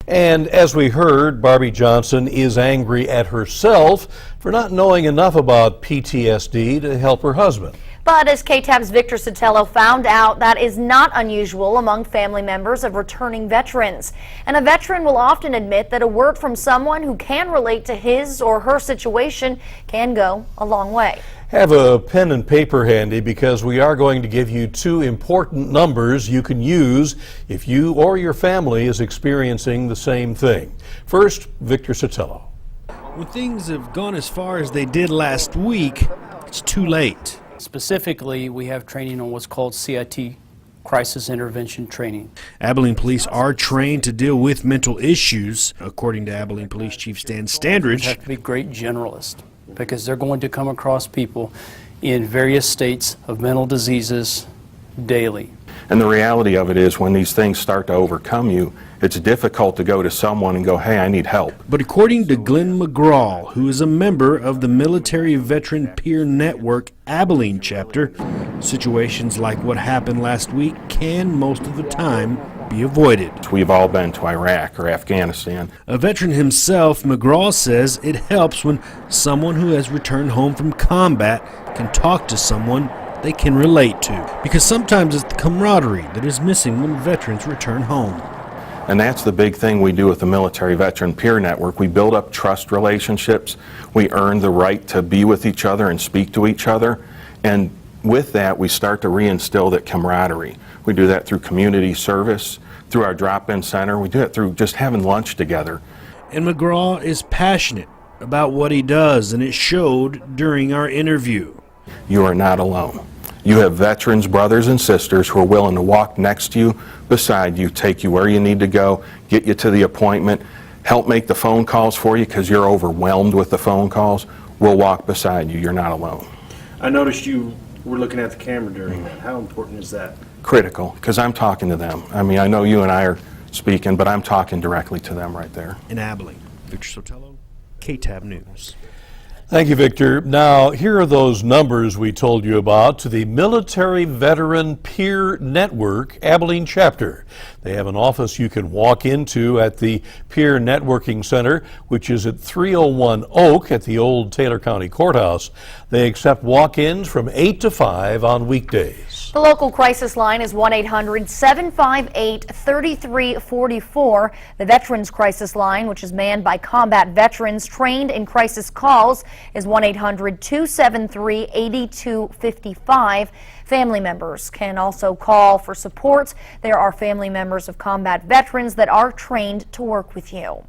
And as we heard, Barbie Johnson is angry at herself for not knowing enough about PTSD to help her husband. But as KTAB's Victor Sotelo found out, that is not unusual among family members of returning veterans. And a veteran will often admit that a word from someone who can relate to his or her situation can go a long way. Have a pen and paper handy because we are going to give you two important numbers you can use if you or your family is experiencing the same thing. First, Victor Sotelo. When things have gone as far as they did last week, it's too late. Specifically, we have training on what's called CIT, Crisis Intervention Training. Abilene police are trained to deal with mental issues, according to Abilene Police Chief Stan Standridge. They have to be great generalists because they're going to come across people in various states of mental diseases daily. And the reality of it is when these things start to overcome you, it's difficult to go to someone and go, hey, I need help. But according to Glen McGraw, who is a member of the Military Veteran Peer Network Abilene chapter, situations like what happened last week can most of the time be avoided. We've all been to Iraq or Afghanistan. A veteran himself, McGraw says it helps when someone who has returned home from combat can talk to someone they can relate to, because sometimes it's the camaraderie that is missing when veterans return home. And that's the big thing we do with the Military Veteran Peer Network. We build up trust relationships. We earn the right to be with each other and speak to each other. And with that, we start to reinstill that camaraderie. We do that through community service, through our drop-in center. We do it through just having lunch together. And McGraw is passionate about what he does, and it showed during our interview. You are not alone. You have veterans, brothers and sisters who are willing to walk next to you, beside you, take you where you need to go, get you to the appointment, help make the phone calls for you because you're overwhelmed with the phone calls. We'll walk beside you. You're not alone. I noticed you were looking at the camera during that. How important is that? Critical, because I'm talking to them. I mean, I know you and I are speaking, but I'm talking directly to them right there. In Abilene, Victor Sotelo, KTAB News. Thank you, Victor. Now, here are those numbers we told you about to the Military Veteran Peer Network Abilene chapter. They have an office you can walk into at the Peer Networking Center, which is at 301 Oak at the old Taylor County Courthouse. They accept walk-ins from 8 to 5 on weekdays. The local crisis line is 1-800-758-3344. The Veterans Crisis Line, which is manned by combat veterans trained in crisis calls, is 1-800-273-8255. Family members can also call for support. There are family members of combat veterans that are trained to work with you.